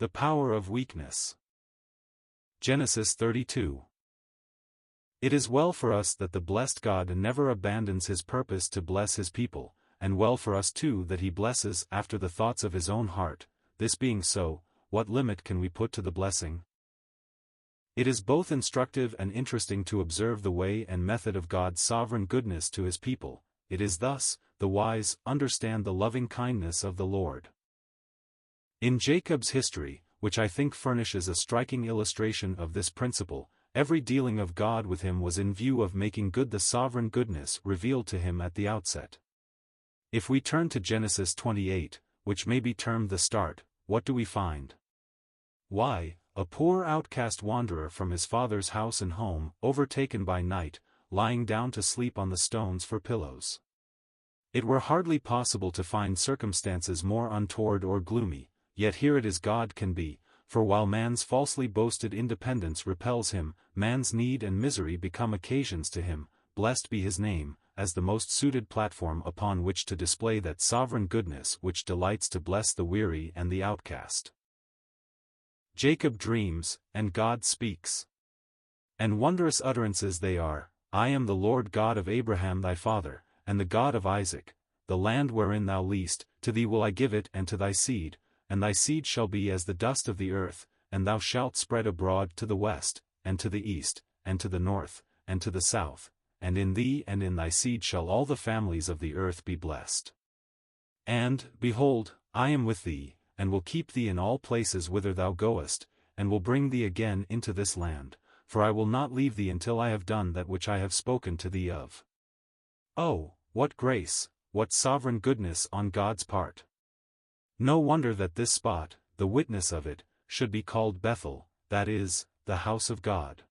The power of weakness. Genesis 32. It is well for us that the blessed God never abandons his purpose to bless his people, and well for us too that he blesses after the thoughts of his own heart. This being so, what limit can we put to the blessing? It is both instructive and interesting to observe the way and method of God's sovereign goodness to his people. It is thus, the wise understand the loving kindness of the Lord. In Jacob's history, which I think furnishes a striking illustration of this principle, every dealing of God with him was in view of making good the sovereign goodness revealed to him at the outset. If we turn to Genesis 28, which may be termed the start, what do we find? Why, a poor outcast wanderer from his father's house and home, overtaken by night, lying down to sleep on the stones for pillows. It were hardly possible to find circumstances more untoward or gloomy, yet here it is God can be, for while man's falsely boasted independence repels him, man's need and misery become occasions to him, blessed be his name, as the most suited platform upon which to display that sovereign goodness which delights to bless the weary and the outcast. Jacob dreams, and God speaks. And wondrous utterances they are. I am the Lord God of Abraham thy father, and the God of Isaac. The land wherein thou liest, to thee will I give it and to thy seed, and thy seed shall be as the dust of the earth, and thou shalt spread abroad to the west, and to the east, and to the north, and to the south, and in thee and in thy seed shall all the families of the earth be blessed. And, behold, I am with thee, and will keep thee in all places whither thou goest, and will bring thee again into this land, for I will not leave thee until I have done that which I have spoken to thee of. Oh, what grace, what sovereign goodness on God's part! No wonder that this spot, the witness of it, should be called Bethel, that is, the house of God.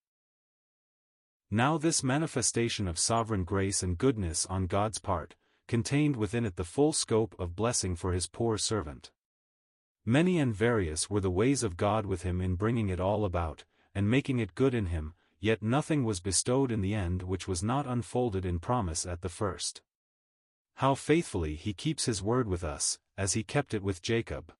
Now this manifestation of sovereign grace and goodness on God's part, contained within it the full scope of blessing for his poor servant. Many and various were the ways of God with him in bringing it all about, and making it good in him, yet nothing was bestowed in the end which was not unfolded in promise at the first. How faithfully he keeps his word with us, as he kept it with Jacob.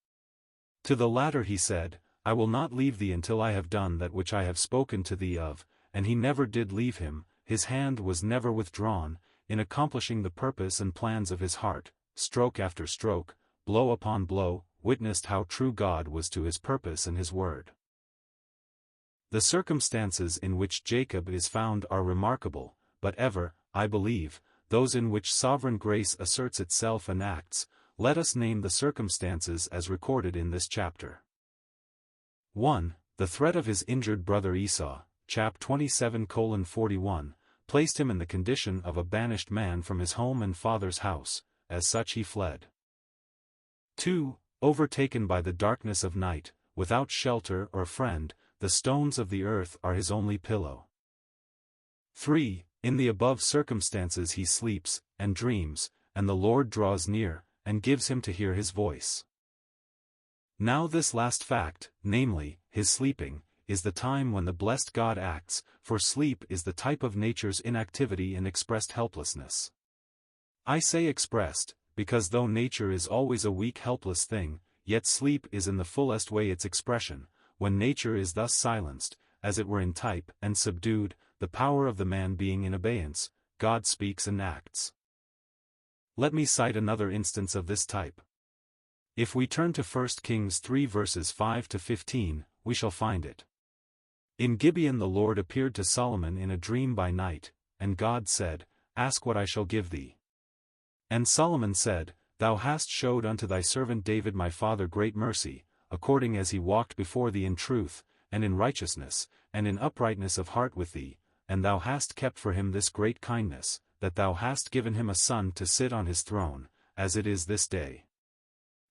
To the latter he said, I will not leave thee until I have done that which I have spoken to thee of, and he never did leave him, his hand was never withdrawn, in accomplishing the purpose and plans of his heart. Stroke after stroke, blow upon blow, witnessed how true God was to his purpose and his word. The circumstances in which Jacob is found are remarkable, but ever, I believe, those in which sovereign grace asserts itself and acts. Let us name the circumstances as recorded in this chapter. 1. The threat of his injured brother Esau, chap 27:41, placed him in the condition of a banished man from his home and father's house, as such he fled. 2. Overtaken by the darkness of night, without shelter or friend, the stones of the earth are his only pillow. 3. In the above circumstances he sleeps, and dreams, and the Lord draws near, and gives him to hear his voice. Now this last fact, namely, his sleeping, is the time when the blessed God acts, for sleep is the type of nature's inactivity and expressed helplessness. I say expressed, because though nature is always a weak helpless thing, yet sleep is in the fullest way its expression, when nature is thus silenced, as it were in type, and subdued, the power of the man being in abeyance, God speaks and acts. Let me cite another instance of this type. If we turn to 1 Kings 3 verses 5 to 15, we shall find it. In Gibeon the Lord appeared to Solomon in a dream by night, and God said, Ask what I shall give thee. And Solomon said, Thou hast showed unto thy servant David my father great mercy, according as he walked before thee in truth, and in righteousness, and in uprightness of heart with thee, and thou hast kept for him this great kindness, that thou hast given him a son to sit on his throne, as it is this day.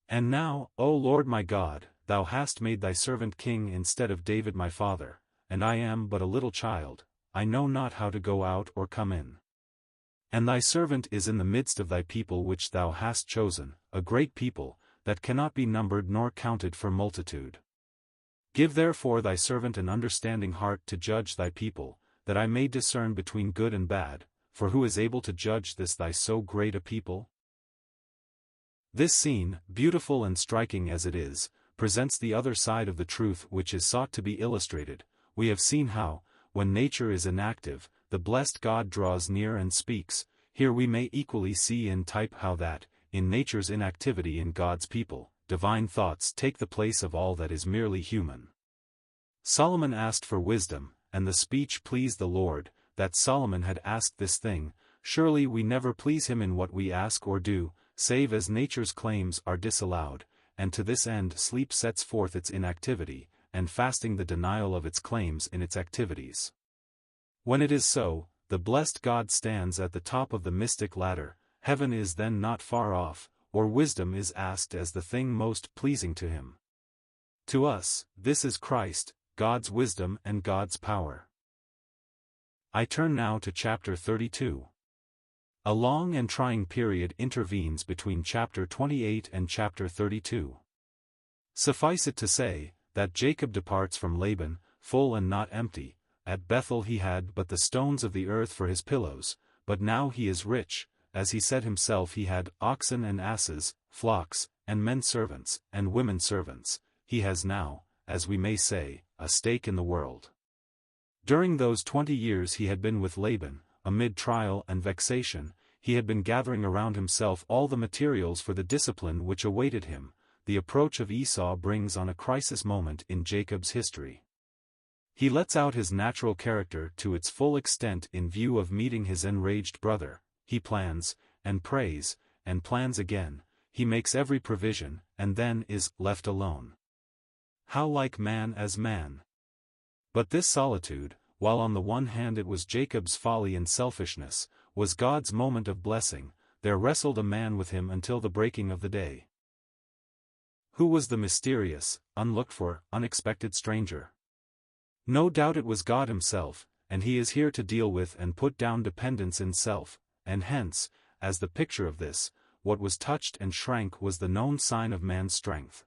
And now, O Lord my God, thou hast made thy servant king instead of David my father, and I am but a little child, I know not how to go out or come in. And thy servant is in the midst of thy people which thou hast chosen, a great people, that cannot be numbered nor counted for multitude. Give therefore thy servant an understanding heart to judge thy people, that I may discern between good and bad, for who is able to judge this thy so great a people? This scene, beautiful and striking as it is, presents the other side of the truth which is sought to be illustrated. We have seen how, when nature is inactive, the blessed God draws near and speaks. Here we may equally see in type how that, in nature's inactivity in God's people, divine thoughts take the place of all that is merely human. Solomon asked for wisdom, and the speech pleased the Lord, that Solomon had asked this thing. Surely we never please him in what we ask or do, save as nature's claims are disallowed, and to this end sleep sets forth its inactivity, and fasting the denial of its claims in its activities. When it is so, the blessed God stands at the top of the mystic ladder. Heaven is then not far off, or wisdom is asked as the thing most pleasing to him. To us, this is Christ, God's wisdom and God's power. I turn now to chapter 32. A long and trying period intervenes between chapter 28 and chapter 32. Suffice it to say, that Jacob departs from Laban, full and not empty. At Bethel he had but the stones of the earth for his pillows, but now he is rich. As he said himself, he had oxen and asses, flocks, and men servants, and women servants. He has now, as we may say, a stake in the world. During those 20 years he had been with Laban, amid trial and vexation, he had been gathering around himself all the materials for the discipline which awaited him. The approach of Esau brings on a crisis moment in Jacob's history. He lets out his natural character to its full extent in view of meeting his enraged brother. He plans, and prays, and plans again. He makes every provision, and then is left alone. How like man as man! But this solitude, while on the one hand it was Jacob's folly and selfishness, was God's moment of blessing. There wrestled a man with him until the breaking of the day. Who was the mysterious, unlooked-for, unexpected stranger? No doubt it was God himself, and he is here to deal with and put down dependence in self, and hence, as the picture of this, what was touched and shrank was the known sign of man's strength.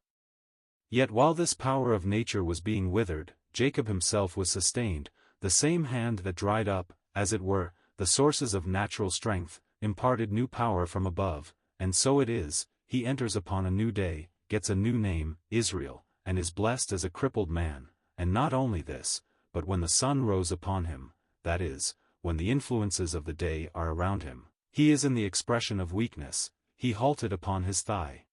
Yet while this power of nature was being withered, Jacob himself was sustained. The same hand that dried up, as it were, the sources of natural strength, imparted new power from above, and so it is, he enters upon a new day, gets a new name, Israel, and is blessed as a crippled man. And not only this, but when the sun rose upon him, that is, when the influences of the day are around him, he is in the expression of weakness, he halted upon his thigh.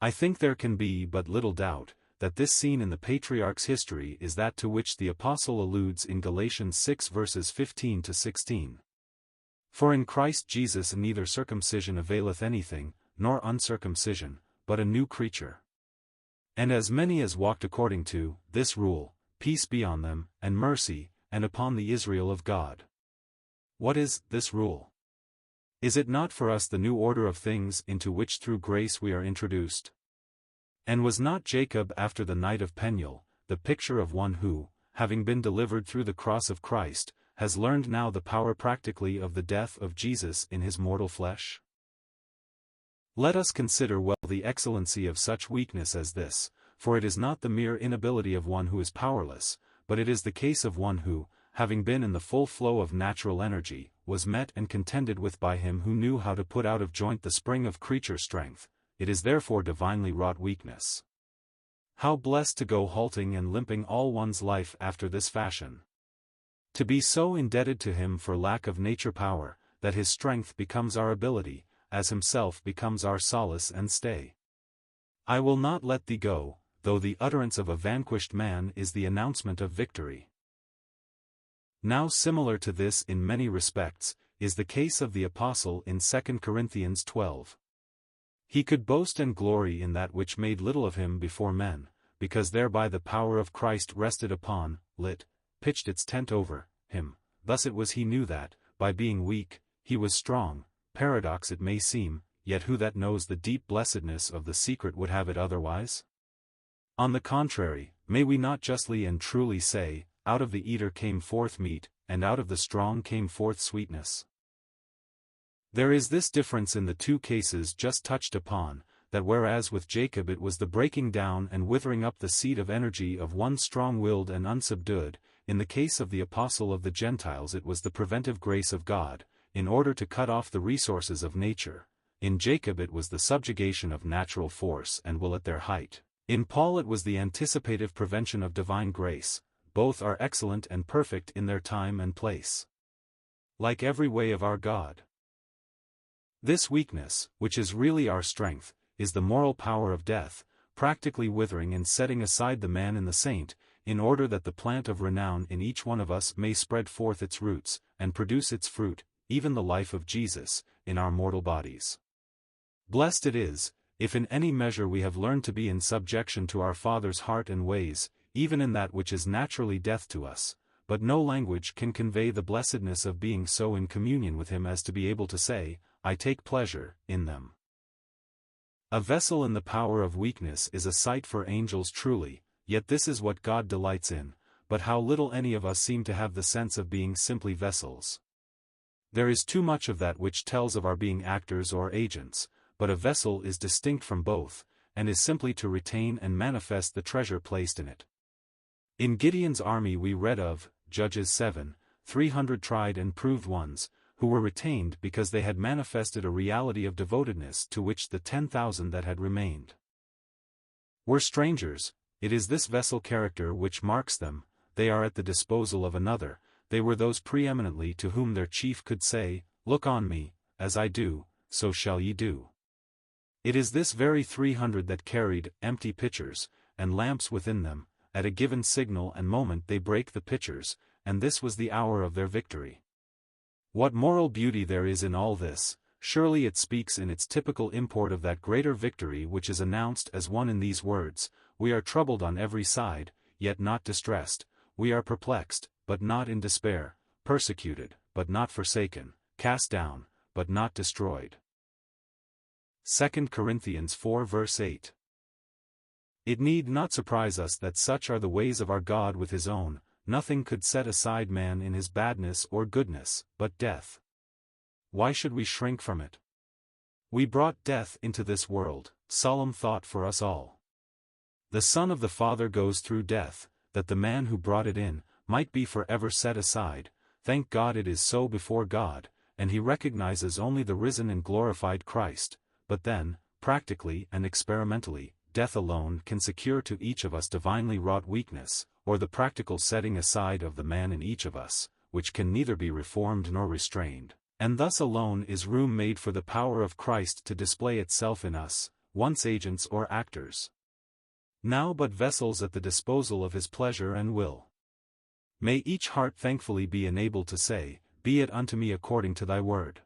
I think there can be but little doubt, that this scene in the patriarch's history is that to which the apostle alludes in Galatians 6 verses 15 to 16. For in Christ Jesus neither circumcision availeth anything, nor uncircumcision, but a new creature. And as many as walked according to this rule, peace be on them, and mercy, and upon the Israel of God. What is this rule? Is it not for us the new order of things into which through grace we are introduced? And was not Jacob after the night of Peniel, the picture of one who, having been delivered through the cross of Christ, has learned now the power practically of the death of Jesus in his mortal flesh? Let us consider well the excellency of such weakness as this, for it is not the mere inability of one who is powerless, but it is the case of one who, having been in the full flow of natural energy, was met and contended with by him who knew how to put out of joint the spring of creature strength. It is therefore divinely wrought weakness. How blessed to go halting and limping all one's life after this fashion! To be so indebted to him for lack of nature power, that his strength becomes our ability, as himself becomes our solace and stay. I will not let thee go, though the utterance of a vanquished man is the announcement of victory. Now similar to this in many respects, is the case of the apostle in 2 Corinthians 12. He could boast and glory in that which made little of him before men, because thereby the power of Christ rested upon, pitched its tent over, him. Thus it was he knew that, by being weak, he was strong. Paradox it may seem, yet who that knows the deep blessedness of the secret would have it otherwise? On the contrary, may we not justly and truly say, out of the eater came forth meat, and out of the strong came forth sweetness? There is this difference in the two cases just touched upon, that whereas with Jacob it was the breaking down and withering up the seed of energy of one strong-willed and unsubdued, in the case of the apostle of the Gentiles it was the preventive grace of God, in order to cut off the resources of nature. In Jacob it was the subjugation of natural force and will at their height. In Paul it was the anticipative prevention of divine grace. Both are excellent and perfect in their time and place. Like every way of our God. This weakness, which is really our strength, is the moral power of death, practically withering and setting aside the man in the saint, in order that the plant of renown in each one of us may spread forth its roots, and produce its fruit, even the life of Jesus, in our mortal bodies. Blessed it is, if in any measure we have learned to be in subjection to our Father's heart and ways, even in that which is naturally death to us, but no language can convey the blessedness of being so in communion with Him as to be able to say, I take pleasure in them. A vessel in the power of weakness is a sight for angels truly, yet this is what God delights in, but how little any of us seem to have the sense of being simply vessels. There is too much of that which tells of our being actors or agents, but a vessel is distinct from both, and is simply to retain and manifest the treasure placed in it. In Gideon's army we read of, Judges 7, 300 tried and proved ones, who were retained because they had manifested a reality of devotedness to which the 10,000 that had remained were strangers. It is this vessel character which marks them. They are at the disposal of another. They were those preeminently to whom their chief could say, Look on me, as I do, so shall ye do. It is this very 300 that carried empty pitchers, and lamps within them. At a given signal and moment they break the pitchers, and this was the hour of their victory. What moral beauty there is in all this! Surely it speaks in its typical import of that greater victory which is announced as won in these words, We are troubled on every side, yet not distressed, we are perplexed, but not in despair, persecuted, but not forsaken, cast down, but not destroyed. 2 Corinthians 4 verse 8. It need not surprise us that such are the ways of our God with His own. Nothing could set aside man in his badness or goodness, but death. Why should we shrink from it? We brought death into this world, solemn thought for us all. The Son of the Father goes through death, that the man who brought it in, might be forever set aside. Thank God it is so before God, and He recognizes only the risen and glorified Christ, but then, practically and experimentally, death alone can secure to each of us divinely wrought weakness, or the practical setting aside of the man in each of us, which can neither be reformed nor restrained, and thus alone is room made for the power of Christ to display itself in us, once agents or actors, now but vessels at the disposal of His pleasure and will. May each heart thankfully be enabled to say, Be it unto me according to thy word.